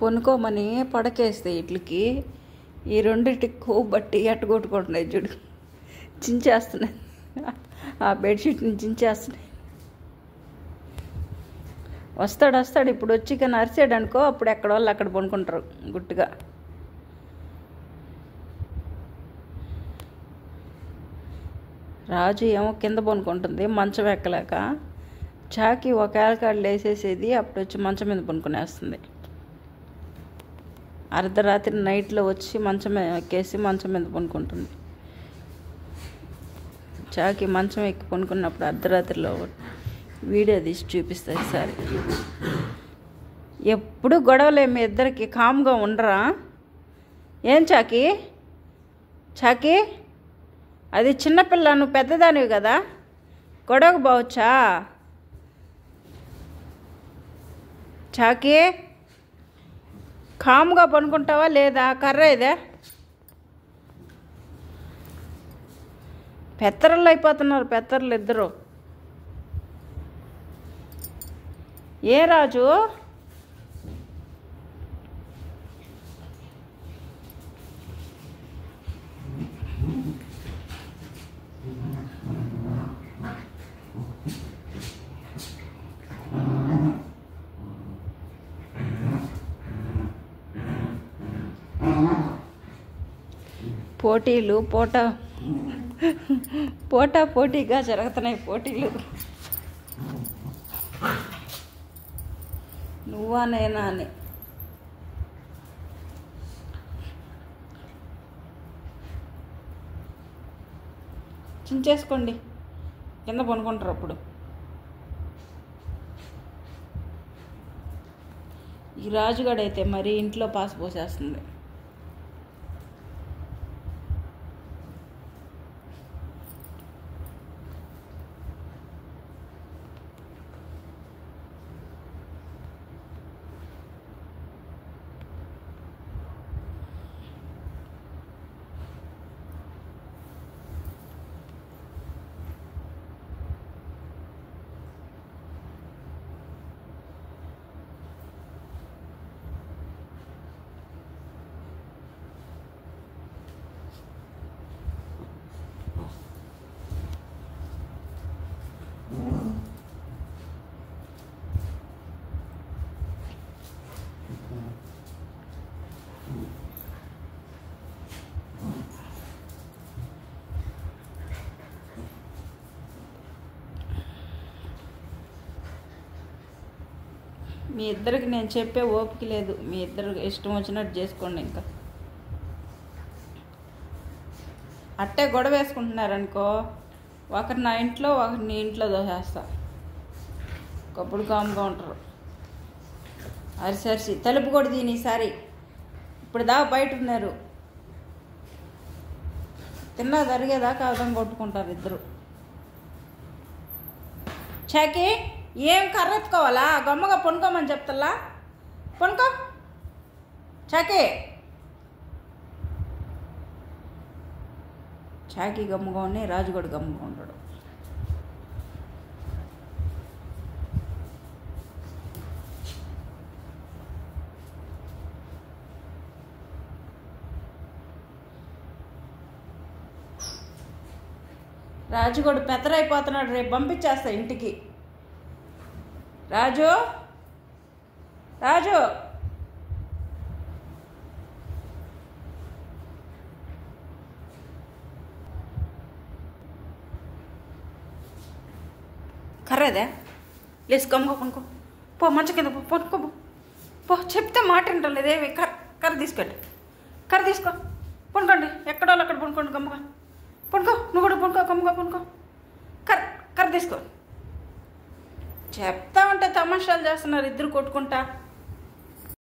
పొనుకోమని పడకేస్తే ఇట్లకి ఈ రెండింటికి కొవ్వు బట్టి ఎట్టగొట్టుకుంటున్నాయి చూడు, చించేస్తున్నాయి. ఆ బెడ్షీట్ని చించేస్తున్నాయి. వస్తాడు ఇప్పుడు వచ్చి కానీ అరిసాడు అనుకో, అప్పుడు ఎక్కడ వాళ్ళు అక్కడ పనుకుంటారు గుట్టుగా. రాజు ఏమో కింద పనుకుంటుంది మంచం ఎక్కలేక. చాకి ఒక ఏలకాడలు వేసేసేది, అప్పుడు వచ్చి మంచం మీద పనుకునేస్తుంది. అర్ధరాత్రి నైట్లో వచ్చి మంచం ఎక్కేసి మంచం మీద పనుకుంటుంది. చాకి మంచం ఎక్కి పనుకున్నప్పుడు అర్ధరాత్రిలో వీడియో తీసి చూపిస్తుంది ఈసారి. ఎప్పుడు గొడవలే మీ ఇద్దరికి, కామ్గా ఉండరా? ఏం చాకి? చాకి అది చిన్నపిల్ల, నువ్వు పెద్దదానివి కదా, గొడవకు బావచ్చా? చాకి కామ్గా పనుకుంటావా లేదా? కర్ర ఇదే పెత్తరలు అయిపోతున్నారు, పెత్తరలు ఇద్దరు. ఏ రాజు పోటీలు పోటీగా జరుగుతున్నాయి పోటీలు. నువ్వా నేనా అని. చించేసుకోండి, కింద పనుకుంటారు అప్పుడు. ఈ రాజుగాడైతే మరి ఇంట్లో పాస్ పోసేస్తుంది. మీ ఇద్దరికి నేను చెప్పే ఓపిక లేదు, మీ ఇద్దరు ఇష్టం వచ్చినట్టు చేసుకోండి. ఇంకా అట్టే గొడవ వేసుకుంటున్నారనుకో, ఒకరు నా ఇంట్లో ఒకరు నీ ఇంట్లో దోసేస్తా. ఒకప్పుడు కామ్గా ఉంటారు. అరిసి తలుపు కూడా దీని ఈసారి. ఇప్పుడు దాకా బయట ఉన్నారు, తిన్నా జరిగేదాకా అర్థం కొట్టుకుంటారు ఇద్దరు. చాకి ఏం కర్రెత్తుకోవాలా? గమ్మగా పనుకోమని చెప్తల్లా, పనుకో చాకి. చాకి గమ్ముగా ఉన్నాయి, రాజు కూడా గమ్ముగా ఉంటాడు. రాజు కూడా పెద్దరైపోతున్నాడు, రేపు పంపించేస్తా ఇంటికి. రాజు రాజు కర్రేదే లేచి గమ్ముగా పనుకో పో, మంచం కింద పనుకో పో. చెప్తే మాట వింటలేదేవి. కర్ర తీసుకెళ్ళి, కర్ర తీసుకో, పనుకోండి. ఎక్కడో అక్కడ పనుకోండి, గమ్ముగా పనుకో. నువ్వు కూడా పనుకో, గమ్ముగా పనుకో. కర్ర తీసుకో. చెప్తా ఉంటే తమాషాలు చేస్తున్నారు ఇద్దరు కొట్టుకుంటా.